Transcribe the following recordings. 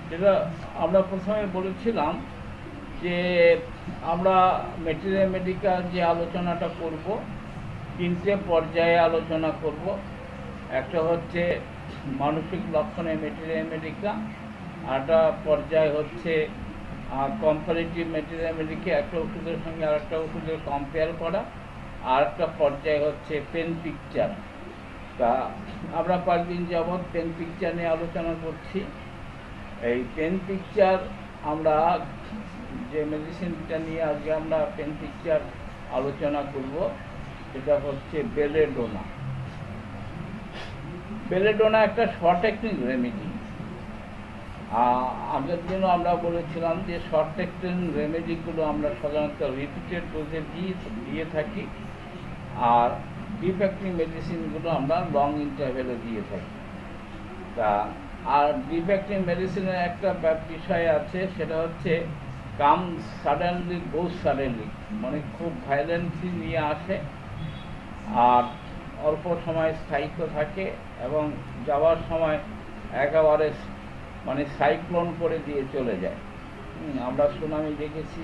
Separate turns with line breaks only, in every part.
যেটা আমরা প্রথমে বলেছিলাম যে আমরা ম্যাটেরিয়া মেডিকেল যে আলোচনাটা করব, তিনটে পর্যায়ে আলোচনা করব। একটা হচ্ছে মানসিক লক্ষণে ম্যাটেরিয়া মেডিকা, আরেকটা পর্যায় হচ্ছে কম্পারেটিভ ম্যাটেরিয়া মেডিকে, একটা ওষুধের সঙ্গে আরেকটা ওষুধের কম্পেয়ার করা, আর একটা পর্যায় হচ্ছে পেন পিকচার। তা আমরা কয়েকদিন যাবৎ পেন পিকচার নিয়ে আলোচনা করছি। এই পেন পিকচার আমরা যে মেডিসিনটা নিয়ে আজকে আমরা পেন পিকচার আলোচনা করব সেটা হচ্ছে বেলেডোনা। বেলেডোনা একটা শর্ট অ্যাক্টিং রেমেডি। আগের দিনও আমরা বলেছিলাম যে শর্ট অ্যাক্টিং রেমেডিগুলো আমরা সাধারণত রিপিটেড ডোজে দিয়ে থাকি, আর ডিপ অ্যাক্টিং মেডিসিনগুলো আমরা লং ইন্টারভেলে দিয়ে থাকি। তা আর ডিপ অ্যাক্টিং মেডিসিনের একটা বিষয় আছে, সেটা হচ্ছে কাম সাডেনলি গোজ সাডেনলি, মানে খুব ভায়োলেন্সলি নিয়ে আসে আর অল্প সময় স্থায়িত্ব থাকে এবং যাওয়ার সময় একেবারে মানে সাইক্লোন করে দিয়ে চলে যায়। আমরা সুনামি দেখেছি,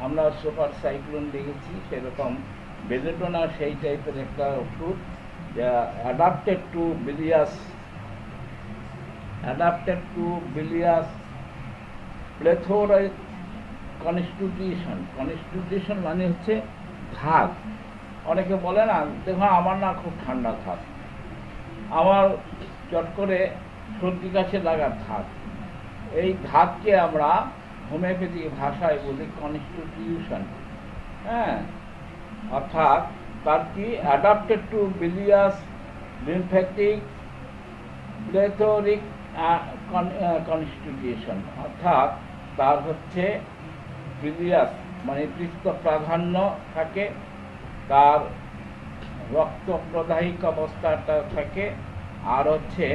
আমরা সুপার সাইক্লোন দেখেছি, সেরকম বেলেডোনা সেই টাইপের একটা ওষুধ যা adapted to bilious plethoric constitution মানে হচ্ছে ধাত। অনেকে বলে না, দেখো আমার না খুব ঠান্ডা ধাত, আমার চট করে সর্দি কাছে লাগার ধাত। এই ধাতকে আমরা হোমিওপ্যাথিক ভাষায় বলি কনস্টিটিউশন। হ্যাঁ, অর্থাৎ তার কি adapted to bilious lymphatic plethoric constitution, অর্থাৎ তার হচ্ছে বিলিয়াস মানে পৃষ্ঠ প্রাধান্য থাকে, তার রক্ত প্রদাহিক অবস্থাটা থাকে, আর হচ্ছে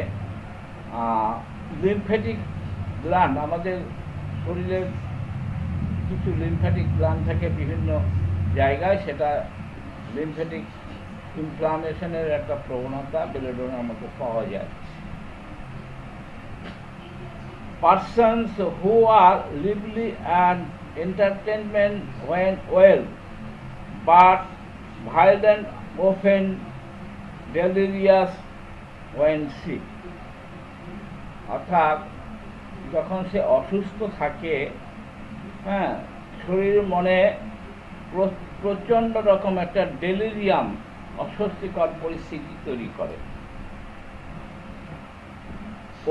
লিম্ফ্যাটিক গ্ল্যান্ড, আমাদের শরীরের কিছু লিম্ফ্যাটিক গ্ল্যান্ড থাকে বিভিন্ন জায়গায়, সেটা লিম্ফ্যাটিক ইনফ্লামেশনের একটা প্রবণতা বেলেডোনার মধ্যে পাওয়া যায়। Persons who are lively and entertainment when well, but violent, often delirious when sick. অর্থাৎ যখন সে অসুস্থ থাকে, হ্যাঁ, শরীর মনে প্রচণ্ড রকম একটা ডেলিরিয়াম, অস্বস্তিকর পরিস্থিতি তৈরি করে।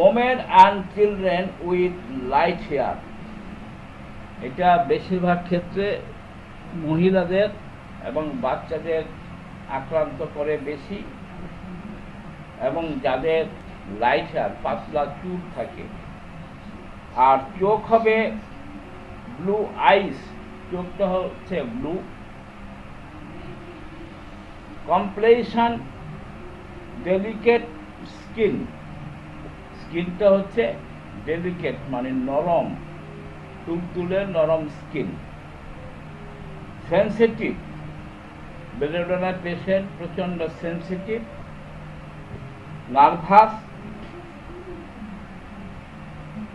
Women and children with light hair, এটা বেশিরভাগ ক্ষেত্রে মহিলাদের এবং বাচ্চাদের আক্রান্ত করে বেশি, এবং যাদের লাইট হেয়ার পাতলা চুল থাকে। আর চোখ হবে ব্লু আইস, চোখটা হচ্ছে ব্লু। কমপ্লেশন ডেলিকেট স্কিন, স্কিনটা হচ্ছে ডেলিকেট মানে নরম, তুলতুলে নরম স্কিন। সেন্সিটিভ, বেলেডোনার পেশেন্ট প্রচণ্ড sensitive, nervous,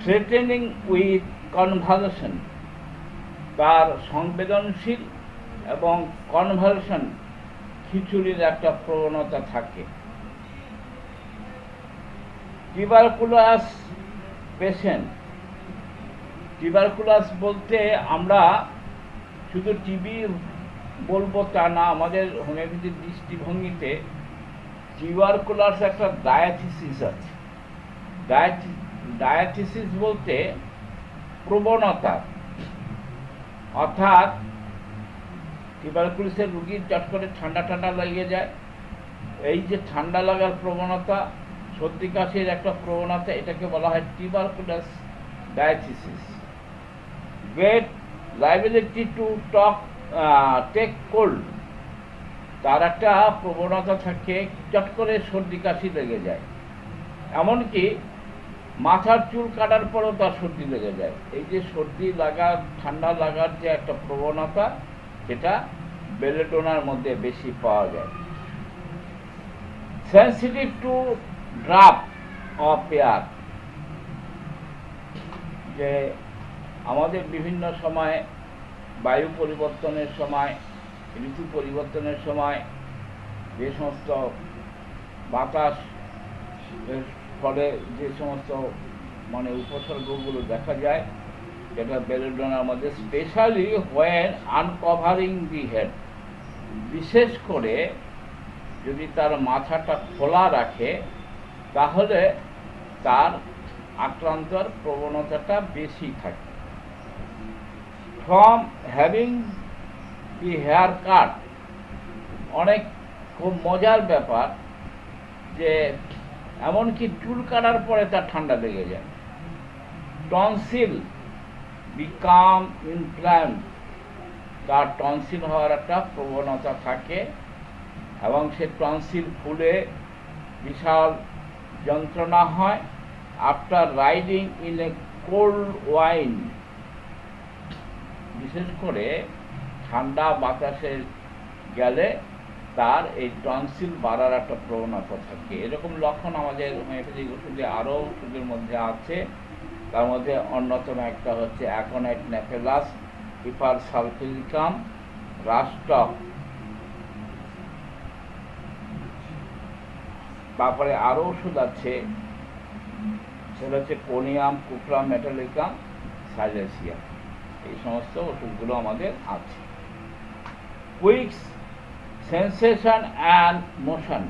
threatening with convulsion, তার সংবেদনশীল এবং কনভালশন খিচুড়ির একটা প্রবণতা থাকে। টিউবারকুলাস পেশেন্ট, টিউবারকুলাস বলতে আমরা শুধু টিবি বলবো তা না, আমাদের হোমিওপ্যাথির দৃষ্টিভঙ্গিতে টিউবারকুলাস একটা ডায়াথিসিস আছে। ডায়াথিসিস বলতে প্রবণতা, অর্থাৎ টিউবারকুলাসের রুগীর চট করে ঠান্ডা ঠান্ডা লেগে যায়। এই যে ঠান্ডা লাগার প্রবণতা, সর্দি কাশির একটা প্রবণতা, এটাকে বলা হয় tuberculous diathesis. Great liability to take cold, তার একটা প্রবণতা থাকে, চট করে সর্দি কাশি লেগে যায়, এমনকি মাথার চুল কাটার পরেও তার সর্দি লেগে যায়। এই যে সর্দি লাগা ঠান্ডা লাগার যে একটা প্রবণতা, সেটা বেলেডোনার মধ্যে বেশি পাওয়া যায়। সেন্সিটিভ টু ড্রাপ অফ এয়ার, যে আমাদের বিভিন্ন সময় বায়ু পরিবর্তনের সময়, ঋতু পরিবর্তনের সময় যে সমস্ত বাতাস ফলে যে সমস্ত মানে উপসর্গগুলো দেখা যায়, যেটা বেলেডোনার মধ্যে specially when uncovering the head, বিশেষ করে যদি তার মাথাটা খোলা রাখে তাহলে তার আক্রান্তর প্রবণতাটা বেশি থাকে। From having the hair cut, অনেক খুব মজার ব্যাপার যে এমনকি চুল কাটার পরে তার ঠান্ডা লেগে যায়। টনসিল বিকাম ইনফ্ল্যামড, তার টনসিল হওয়ার একটা প্রবণতা থাকে এবং সে টনসিল ফুলে বিশাল যন্ত্রণা হয়। After riding in a cold wine, বিশেষ করে ঠান্ডা বাতাসে গেলে তার এই টনসিল বাড়ার একটা প্রবণতা থাকে। এরকম লক্ষণ আমাদের হোমিওপ্যাথিক ওষুধে আরও ওষুধের মধ্যে আছে। তার মধ্যে অন্যতম একটা হচ্ছে অ্যাকোনাইট নেফেলাস, হিপার সালফিলিকাম, রাস্টক। তারপরে আরও ওষুধ আছে, সেটা হচ্ছে কোনিয়াম, কুপ্রাম, মেটালিকাম, সাইলেসিয়া। এই সমস্ত ওষুধগুলো আমাদের আছে। Quick sensation and motion,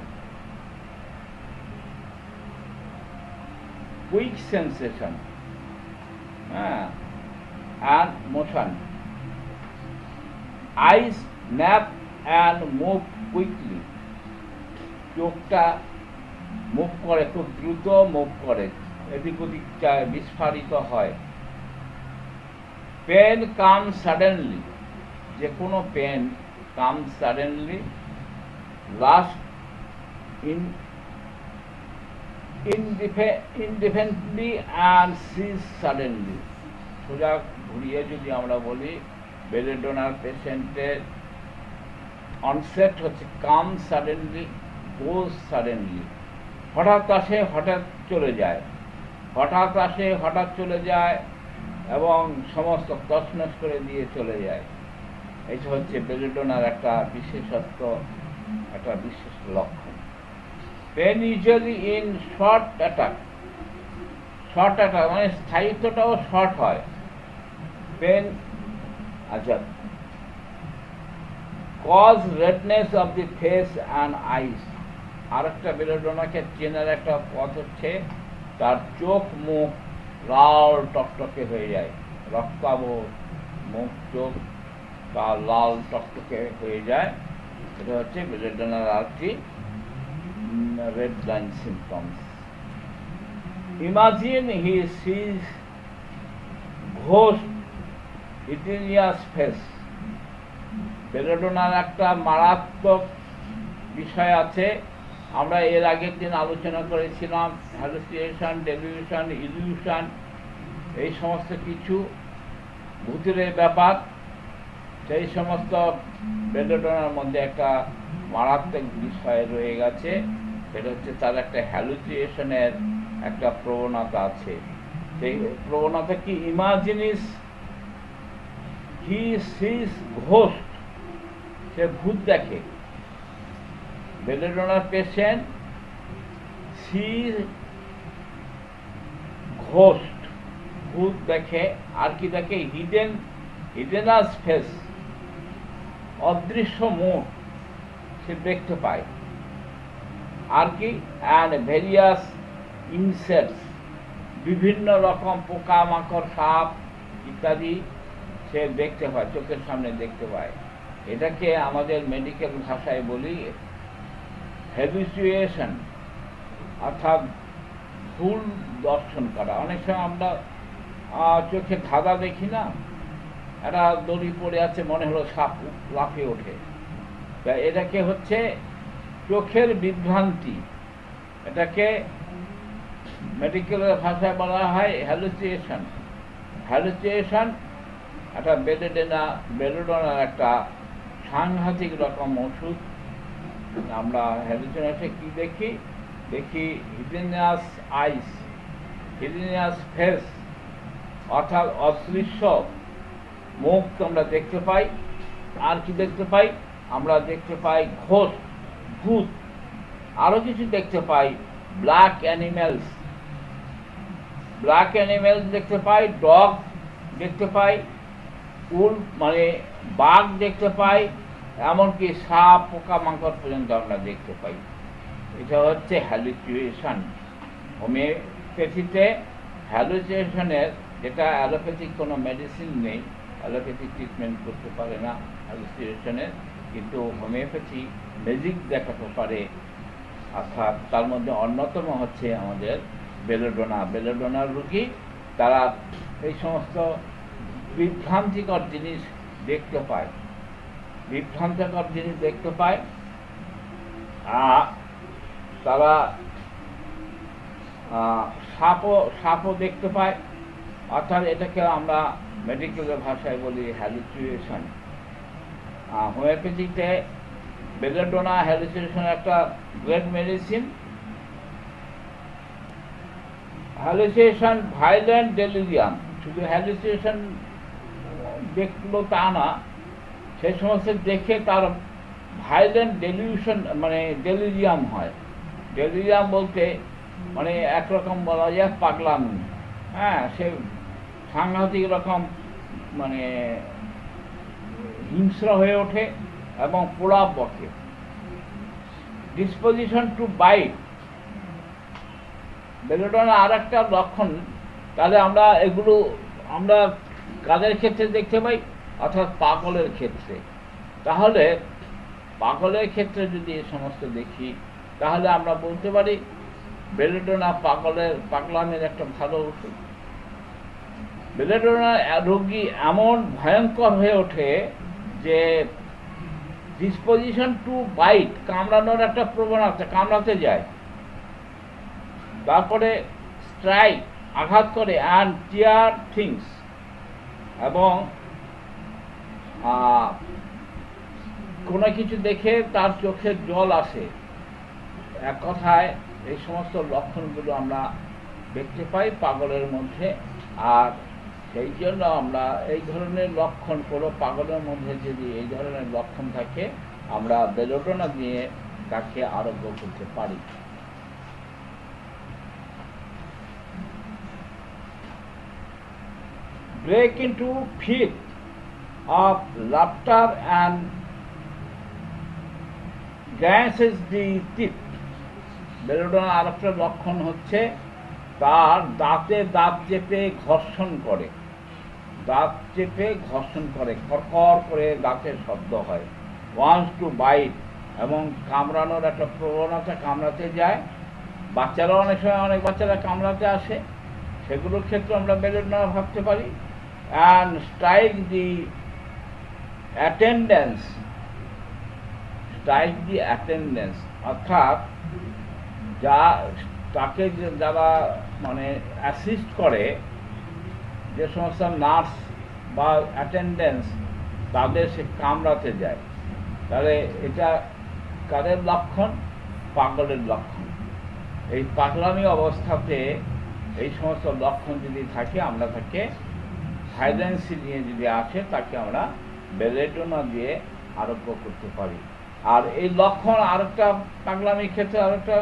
quick sensation and motion, eyes snap and move quickly, চোখটা মুভ করে, খুব দ্রুত মুভ করে, এদিক ওদিক বিস্ফারিত হয়। পেন কাম সাডেনলি, যে কোনো pain come suddenly, last indefinitely and cease suddenly. সোজা ঘুরিয়ে যদি আমরা বলি, বেলেডোনার পেশেন্টের অনসেট হচ্ছে কাম সাডেনলি, গোজ সাডেনলি, হঠাৎ আসে হঠাৎ চলে যায়, হঠাৎ আসে হঠাৎ চলে যায় এবং সমস্ত তছনছ করে দিয়ে চলে যায়। এটা হচ্ছে বেলেডোনার একটা বিশেষত্ব, একটা বিশেষ লক্ষণ। Pain usually in short attack, short attack মানে স্থায়িত্বটাও শর্ট হয়। পেন আচ্ছা, cause redness of the face and eyes. আর একটা বেলেডোনাকে চেনার একটা পথ হচ্ছে তার চোখ মুখ লাল টকটকে হয়ে যায়, রক্তাভ মুখ চোখ তার লাল টকটকে হয়ে যায়। এটা হচ্ছে বেলেডোনার আরেকটি রেড লাইন সিমটমস। ইমাজিন হি সিজ ঘোস্ট ইটিনিয়াস ফেস। বেলেডোনার একটা মারাত্মক বিষয় আছে, আমরা এর আগের দিন আলোচনা করেছিলাম, হ্যালুসিনেশন, ডেলিউশন, ইলিউশন, এই সমস্ত কিছু ভূতের ব্যাপার। সেই সমস্ত বেলেডোনার মধ্যে একটা মারাত্মক বিষয় রয়ে গেছে, সেটা হচ্ছে তার একটা হ্যালুসিনেশনের একটা প্রবণতা আছে। সেই প্রবণতা কি? ইমাজিনিস হি সিজ ঘোস্ট, সে ভূত দেখে। বেলেডোনার পেশেন্ট সিজ ঘোস্ট, ভূত দেখে। আর কি দেখে? হিডেনাস ফেস, অদৃশ্য মুখ সে দেখতে পায়। আর কি? অ্যান্ড ভেরিয়াস ইনসেক্টস, বিভিন্ন রকম পোকামাকড়, সাপ ইত্যাদি সে দেখতে পায়, চোখের সামনে দেখতে পায়। এটাকে আমাদের মেডিকেল ভাষায় বলি হ্যালুসিনেশন, অর্থাৎ ভুল দর্শন করা। অনেক সময় আমরা চোখে ধাঁধা দেখি না, একটা দড়ি পড়ে আছে, মনে হলো সাপ লাফিয়ে ওঠে। তা এটাকে হচ্ছে চোখের বিভ্রান্তি, এটাকে মেডিকেলের ভাষায় বলা হয় হ্যালুসিনেশন। হ্যালুসিনেশন একটা বেলেডোনার একটা সাংঘাতিক রকম ওষুধ। আমরা হ্যালুসিনেশনে কি দেখি? হিডেনাস আইস, হিডেনাস ফেস, অর্থাৎ অদৃশ্য মুখ আমরা দেখতে পাই। আর কি দেখতে পাই? আমরা দেখতে পাই ঘোস্ট, ভূত, আরো কিছু দেখতে পাই, ব্ল্যাক অ্যানিমেলস, দেখতে পাই, ডগ দেখতে পাই, মানে বাঘ দেখতে পাই, এমনকি সাপ, পোকামাকড় পর্যন্ত আমরা দেখতে পাই। এটা হচ্ছে হ্যালুসিনেশন। হোমিওপ্যাথিতে হ্যালুসিনেশনের, যেটা অ্যালোপ্যাথিক কোনো মেডিসিন নেই, অ্যালোপ্যাথিক ট্রিটমেন্ট করতে পারে না হ্যালুসিনেশনের, কিন্তু হোমিওপ্যাথি ম্যাজিক দেখাতে পারে। অর্থাৎ তার মধ্যে অন্যতম হচ্ছে আমাদের বেলোডোনার রোগী, তারা এই সমস্ত বিভ্রান্তিকর জিনিস দেখতে পায়, তারা সাপও দেখতে পায়। অর্থাৎ এটাকে আমরা মেডিকেলের ভাষায় বলি হ্যালুসিনেশন। হোমিওপ্যাথিতে বেলোডোনা হ্যালুসিনেশন একটা great medicine. Hallucination violent delirium, শুধু হ্যালুসিনেশন দেখলো তা না, সেই সমস্ত দেখে তার ভায়োলেন্ট মানে ডেলিরিয়াম হয়। ডেলিরিয়াম বলতে মানে একরকম বলা যায় পাগলামি, হ্যাঁ, সে সাংঘাতিক রকম মানে হিংস্র হয়ে ওঠে এবং প্রলাপ বকে। ডিসপোজিশন টু বাইট, বেলোডোনা আর একটা লক্ষণ। তাহলে আমরা কাদের ক্ষেত্রে দেখতে পাই? অর্থাৎ পাগলের ক্ষেত্রে। তাহলে পাগলের ক্ষেত্রে যদি এই সমস্ত দেখি, তাহলে আমরা বলতে পারি বেলোডোনা পাগলামের একটা ভালো ওষুধ। বেলোডোনা রোগী এমন ভয়ঙ্কর হয়ে ওঠে যে ডিসপোজিশন টু বাইট, কামড়ানোর একটা প্রবণতা, কামড়াতে যায়। তারপরে স্ট্রাইক, আঘাত করে, অ্যান্ড টিয়ার থিংস, এবং কোনো কিছু দেখে তার চোখে জল আসে। এক কথায় এই সমস্ত লক্ষণগুলো আমরা দেখতে পাই পাগলের মধ্যে। আর সেই জন্য আমরা এই ধরনের লক্ষণ, কোনো পাগলের মধ্যে যদি এই ধরনের লক্ষণ থাকে, আমরা বেলোডোনা দিয়ে তাকে আরোগ্য করতে পারি। Break into fit of laughter and glances the teeth. Belladonna আর একটা লক্ষণ হচ্ছে তার দাঁতে দাঁত চেপে ঘর্ষণ করে, খড়খড় করে দাঁতের শব্দ হয়। ওয়ান্টস টু বাইট, এবং কামড়ানোর একটা প্রবণতা, কামড়াতে যায়। বাচ্চারাও অনেক সময়, অনেক বাচ্চারা কামড়াতে আসে, সেগুলোর ক্ষেত্রে আমরা বেলোডোনা ভাবতে পারি। অ্যান্ড স্ট্রাইক দি অ্যাটেন্ডেন্স, অর্থাৎ তাকে যারা মানে অ্যাসিস্ট করে, যে সমস্ত নার্স বা অ্যাটেন্ডেন্স, তাদের সে কামড়াতে যায়। তাহলে এটা কাদের লক্ষণ? পাগলের লক্ষণ। এই পাগলামি অবস্থাতে এই সমস্ত লক্ষণ যদি থাকে, আমরা তাকে ভায়োলেন্সি নিয়ে যদি আসে, তাকে আমরা বেলোডোনা দিয়ে আরোগ্য করতে পারি। আর এই লক্ষণ আরেকটা পাগলামির ক্ষেত্রে আরেকটা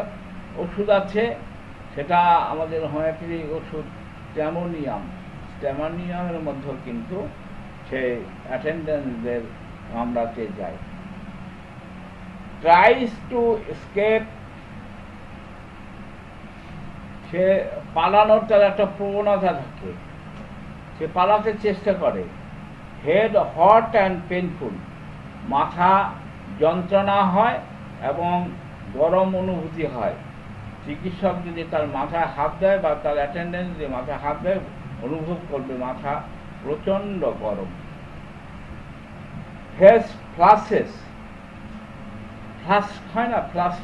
ওষুধ আছে, সেটা আমাদের হোমিওপ্যাথিক ওষুধ স্ট্যামানিয়ামের মধ্যেও কিন্তু সে অ্যাটেন্ডেন্সদের কামড়াতে যায়। ট্রাইস টু এসকেপ, সে পালানোর তার একটা প্রবণতা থাকে, সে পালাতে চেষ্টা করে। হেড হট অ্যান্ড পেনফুল, মাথা যন্ত্রণা হয় এবং গরম অনুভূতি হয়। চিকিৎসক যদি তার মাথায় হাত দেয় বা তার অ্যাটেন্ডেন্স যদি মাথায় হাত দেয়, অনুভব করবে মাথা প্রচণ্ড গরম। ফেস ফ্লাশেস, ফ্লাশ হয় না, ফ্লাশ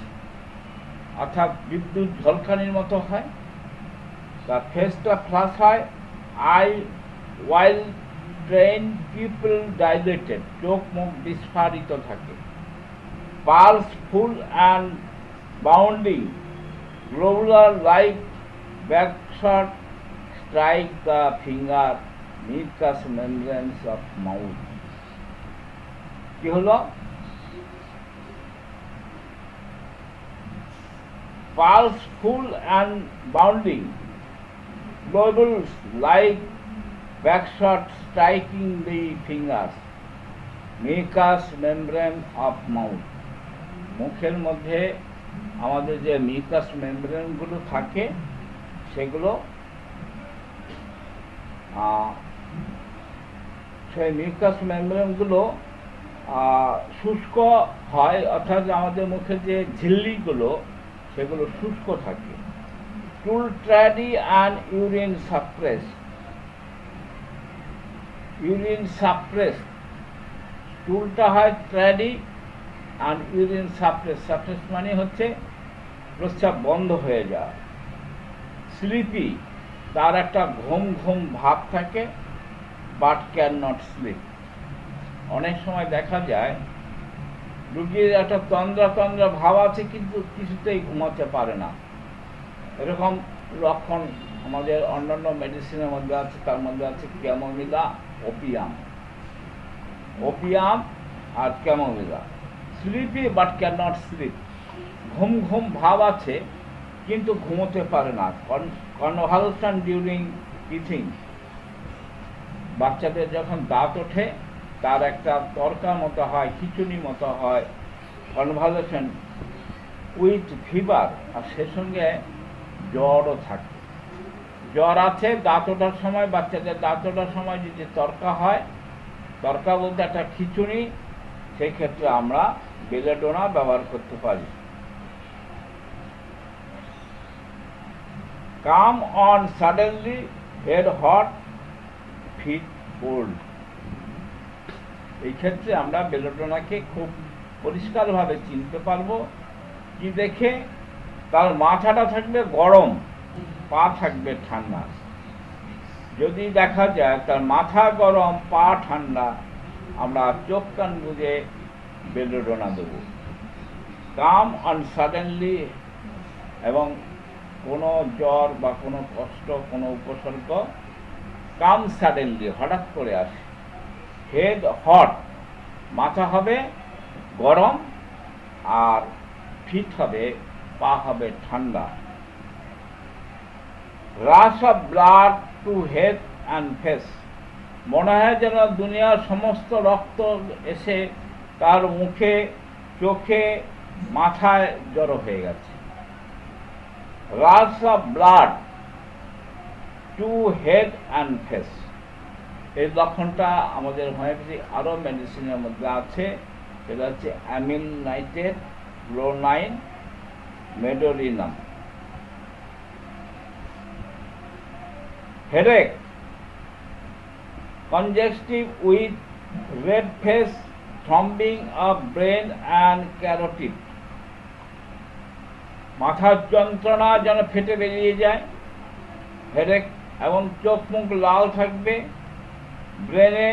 অর্থাৎ বিদ্যুৎ ঝলকানির মতো হয়, তার ফেসটা ফ্লাশ হয়। Eye while train pupils dilated, চোখ মুখ বিস্ফারিত থাকে। Pulse full and bounding, globular like buckshot strike the finger mucous membranes of mouth. কি হলো? Pulse full and bounding, globules like backshot striking the fingers, mucous membrane of mouth. মুখের মধ্যে আমাদের যে মিউকাস মেমব্রেনগুলো থাকে সেগুলো সেই মিউকাস মেমব্রেনগুলো শুষ্ক হয়, অর্থাৎ আমাদের মুখের যে ঝিল্লিগুলো সেগুলো শুষ্ক থাকে। Stool tardy and urine suppress. Urine suppress, টুলটা হয় ট্র্যাডি আর ইউরিন সাপ্রেস। সাপ্রেস মানে হচ্ছে প্রস্রাব বন্ধ হয়ে যাওয়া। স্লিপি, তার একটা ঘুম ঘুম ভাব থাকে, বাট ক্যান নট স্লিপ। অনেক সময় দেখা যায় রুগীর একটা তন্দ্রা তন্দ্রা ভাব আছে কিন্তু কিছুতেই ঘুমাতে পারে না। এরকম লক্ষণ আমাদের অন্যান্য মেডিসিনের মধ্যে আছে, তার মধ্যে আছে ক্যামোমিলা, ওপিয়াম। ওপিয়াম আর chamomilla. Sleepy but can not sleep, ঘুম ঘুম ভাব আছে কিন্তু ঘুমোতে পারে না। কনভালশন ডিউরিং টিথিং, বাচ্চাদের যখন দাঁত ওঠে তার একটা তরকা মতো হয়, খিচুড়ি মতো হয়, কনভালশন উইথ ফিভার, আর সে সঙ্গে জ্বরও থাকে। জ্বর আছে, দাঁত ওঠার সময়, বাচ্চাদের দাঁত ওঠার সময় যদি তরকা হয়, তরকা বলতে একটা খিচুড়ি, সেই ক্ষেত্রে আমরা বেলেডোনা ব্যবহার করতে পারি। Come on suddenly, head hot, feet cold. এই ক্ষেত্রে আমরা বেলেডোনাকে খুব পরিষ্কারভাবে চিনতে পারবো। কি দেখে? তার মাথাটা থাকবে গরম, পা থাকবে ঠান্ডা। যদি দেখা যায় তার মাথা গরম, পা ঠান্ডা, আমরা চোখ কান বুঝে বেলেডোনা দেবো। কাম অন সাডেনলি, এবং কোনো জ্বর বা কোনো কষ্ট, কোনো উপসর্গ কাম সাডেনলি, হঠাৎ করে আসে। হেড হট, মাথা হবে গরম, আর ফিট হবে, পা হবে ঠান্ডা। Rush of blood to head and face, মনে হয় যেন দুনিয়ার সমস্ত রক্ত এসে তার মুখে, চোখে, মাথায় জড়ো হয়ে গেছে। Rush of blood to head and face, এই লক্ষণটা আমাদের হোমিওপ্যাথি আরও মেডিসিনের মধ্যে আছে। সেটা হচ্ছে amyl nitrate, chlorine, medorrhinum. Headache, congestive with red face, throbbing of brain and carotid, মাথার যন্ত্রণা যেন ফেটে বেরিয়ে যায়, হেডেক, এবং চোখ মুখ লাল থাকবে। ব্রেনে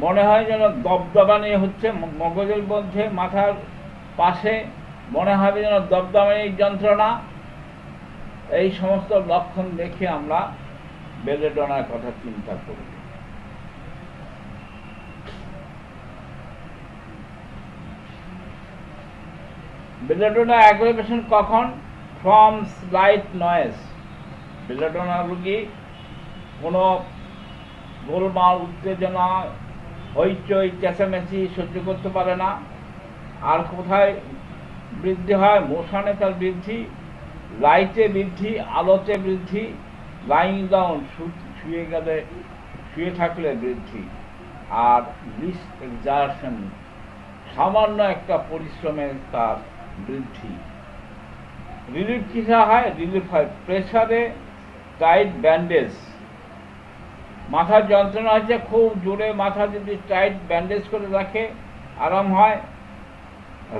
মনে হয় যেন দবদবানি হচ্ছে, মগজের মধ্যে মাথার পাশে মনে হবে যেন দবদবানির যন্ত্রণা। এই সমস্ত লক্ষণ দেখে আমরা বেলেডোনার কথা চিন্তা করি। বেলেডোনা অ্যাগ্রাভেশন কখন? From slight noise. বেলেডোনা রোগী কোনো গোলমাল, উত্তেজনা, হইচই, চেঁচামেচি সহ্য করতে পারে না। আর কোথায় বৃদ্ধি হয়? মোশনে তার বৃদ্ধি, লাইটে বৃদ্ধি, আলোতে বৃদ্ধি, লাইং ডাউন, শুয়ে গেলে, শুয়ে থাকলে বৃদ্ধি, আর লিস্ট এক্সারশন, সামান্য একটা পরিশ্রমে তার বৃদ্ধি। রিলিফ কিসা হয়? রিলিফ হয় প্রেসারে, টাইট ব্যান্ডেজ। মাথার যন্ত্রণা হচ্ছে, খুব জোরে মাথা যদি টাইট ব্যান্ডেজ করে রাখে আরাম হয়।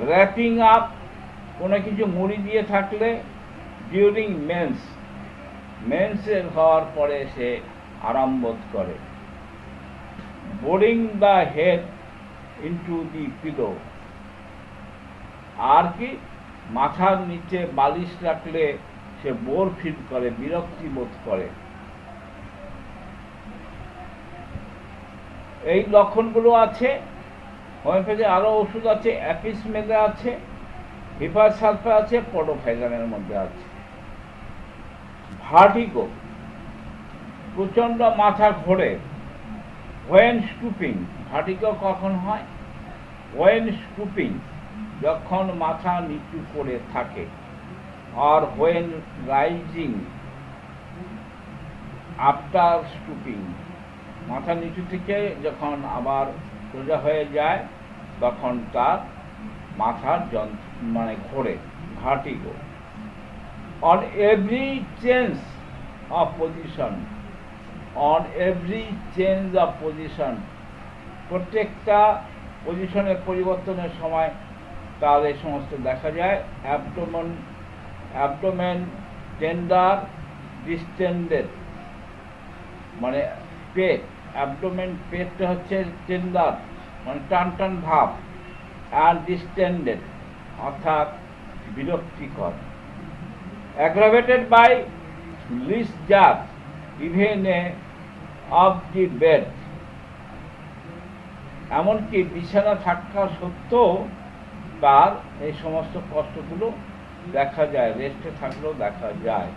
র্যাপিং আপ, কোনো কিছু মুড়ি দিয়ে থাকলে। ডিউরিং মেন্স, মেন্সের হওয়ার পরে সে আরাম বোধ করে। Boring the head into the pillow, আর কি মাথার নিচে বালিশ রাখলে সে বোর ফিল করে, বিরক্তি বোধ করে। এই লক্ষণগুলো আছে। হোমিওপ্যাথি আরও ওষুধ আছে, অ্যাপিসমেদা আছে, হিপারসালফা আছে, পডোফাইজামের মধ্যে আছে। ভার্টিগো, প্রচণ্ড মাথা ঘোরে। ওয়েন স্টুপিং, ভার্টিগো কখন হয়? ওয়েন স্টুপিং, যখন মাথা নিচু করে থাকে। আর ওয়েন রাইজিং আফটার স্টুপিং, মাথা নিচু থেকে যখন আবার সোজা হয়ে যায় তখন তার মাথার মানে ঘোরে, vertigo. On every change of position, on every change of position, প্রত্যেকটা পজিশনের পরিবর্তনের সময় তার এই সমস্ত দেখা যায়। অ্যাবডোমেন টেন্ডার, ডিস্টেন্ডেড, মানে পেট, অ্যাবডোমেন পেটটা হচ্ছে টেন্ডার মানে টান টান ভাব, আর ডিস্টেন্ডেড অর্থাৎ বিরক্তিকর। Aggravated by least jar even of the bed, এমনকি বিছানা থাকা সত্ত্বেও তার এই সমস্ত কষ্টগুলো দেখা যায়, রেস্টে থাকলেও দেখা যায়।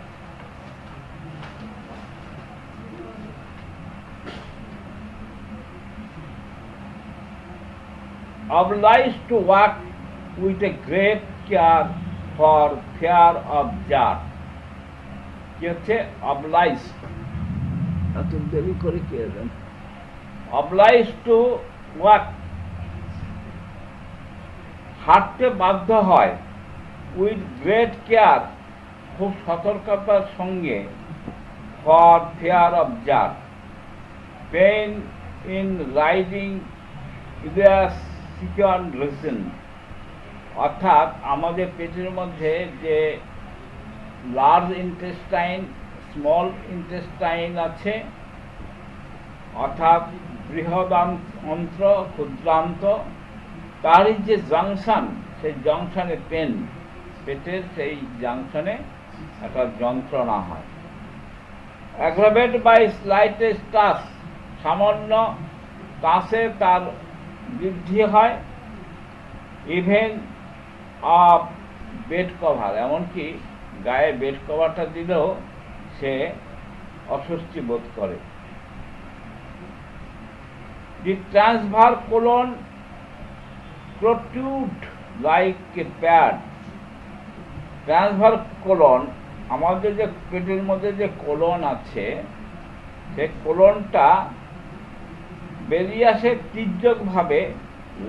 Obliged to work with a great care for fear of jar, কি হচ্ছে obliged, এত দেরি করে কে দেন, obliged to work, হাঁটতে বাধ্য হয়, উইথ গ্রেট কেয়ার, খুব সতর্কতার সঙ্গে, for fear of jar, pain in riding ইডিয়াসিকন রিজন, অর্থাৎ আমাদের পেটের মধ্যে যে লার্জ ইন্টেস্টাইন, স্মল ইন্টেস্টাইন আছে, অর্থাৎ বৃহদান্ত্র, ক্ষুদ্রান্ত, তারই যে জাংশন, সেই জাংশনে পেন, পেটের সেই জাংশনে একটা যন্ত্রণা হয়। অ্যাগ্রাভেট বাই স্লাইটেস্ট টাচ, সামান্য টাচে তার বৃদ্ধি হয়। ইভেন অফ বেড কভার, এমনকি গায়ে বেড কভারটা দিলেও সে অস্বস্তি বোধ করে। The transverse colon protrude like a pad, transverse colon, আমাদের যে পেটের মধ্যে যে কোলন আছে সেই কোলনটা বেরিয়ে আসে তির্যকভাবে,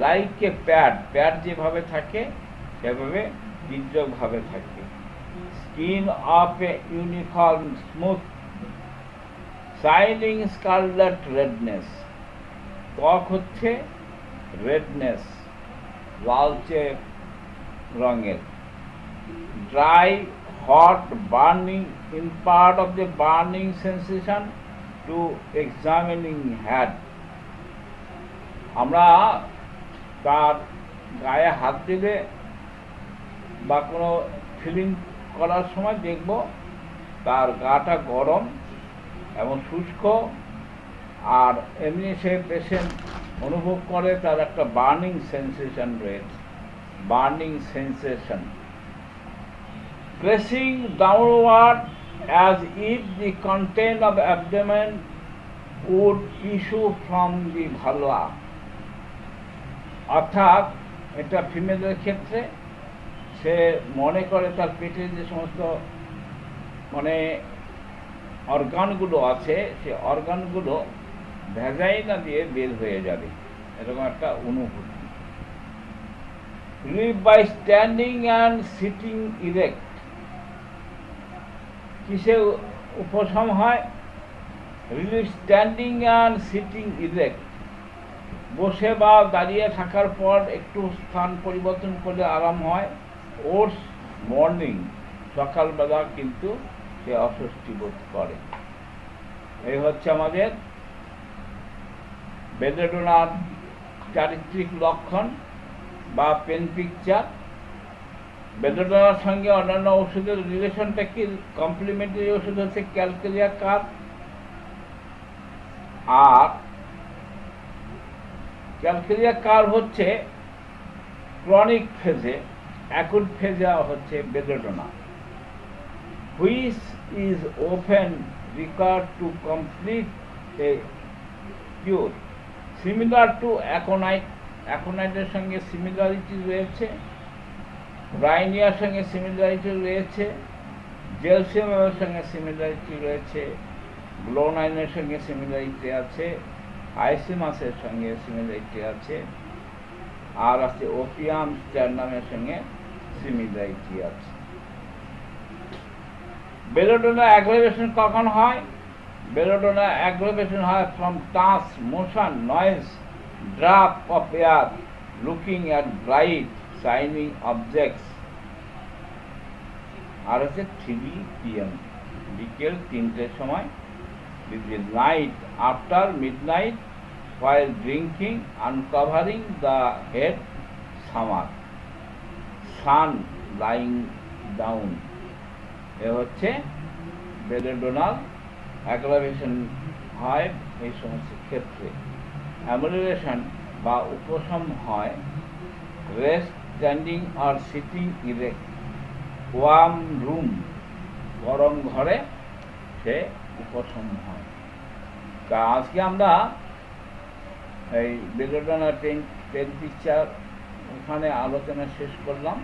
লাইক এ প্যাড, প্যাড যেভাবে থাকে সেভাবে তির্যকভাবে থাকে। Skin of a uniform smooth, shining scarlet redness, ত্বক হচ্ছে রেডনেস, লালচে রঙের। Dry, hot, burning, impart of the burning sensation to examining head, আমরা তার গায়ে হাত দিলে বা কোনো ফিলিং করার সময় দেখব তার গাটা গরম এবং শুষ্ক, আর এমনি সে পেশেন্ট অনুভব করে তার একটা বার্নিং সেন্সেশন রয়েছে, burning sensation. Pressing downward as if the content of abdomen would issue from the vulva, অর্থাৎ এটা ফিমেলের ক্ষেত্রে সে মনে করে তার পেটের যে সমস্ত মানে অর্গানগুলো আছে সে অর্গানগুলো ভ্যাজাইনা দিয়ে বের হয়ে যাবে, এরকম একটা অনুভূতি। Relief by standing and sitting erect, কিসে উপশম হয়? Relief standing and sitting erect, বসে বা দাঁড়িয়ে থাকার পর একটু স্থান পরিবর্তন করলে আরাম হয়। ওটস মর্নিং, সকালবেলা কিন্তু সে অস্বস্তি বোধ করে। এই হচ্ছে আমাদের বেলেডোনার চারিত্রিক লক্ষণ বা পেন পিকচার। বেলেডোনার সঙ্গে অন্যান্য ওষুধের রিলেশনটা কি? কমপ্লিমেন্টারি ওষুধ হচ্ছে ক্যালকেলিয়া কাপ, আর ক্যালকেরিয়া কার্ভ হচ্ছে ক্রনিক ফেজে, অ্যাকুট ফেজে হচ্ছে belladonna, which is often required to complete a cure, similar to aconite. অ্যাকোনাইটের সঙ্গে সিমিলারিটি রয়েছে, রাইনিয়ার সঙ্গে সিমিলারিটি রয়েছে, জেলসিয়ামের সঙ্গে সিমিলারিটি রয়েছে, গ্লোনাইনের সঙ্গে সিমিলারিটি আছে, আইসিমাসের সঙ্গে সিমিলারিটি আছে, আর আছে ওপিয়াম স্ট্যান্ডামের সঙ্গে সিমিলারিটি আছে। বেলোডোনা অ্যাগ্রাভেশন কখন হয়? বেলোডোনা অ্যাগ্রাভেশন হয় from touch, motion, noise, draft of air, looking at bright shining objects. আর হচ্ছে 3 PM, বিকেল 3টের সময়, night after midnight, while drinking, uncovering the head, summer, sun lying down। এ হচ্ছে বেলোডোনাল অ্যাগ্রাভেশন হয় এই সমস্ত ক্ষেত্রে। অ্যামোলিয়েশন বা উপশম হয় রেস্ট, স্ট্যান্ডিং আর সিটিং ইরেক্ট, ওয়ার্ম রুম, গরম ঘরে সে উপশম হয়। তা আজকে আমরা এই বেলোডোনা টেম্পারেচার ওখানে আলোচনা শেষ করলাম।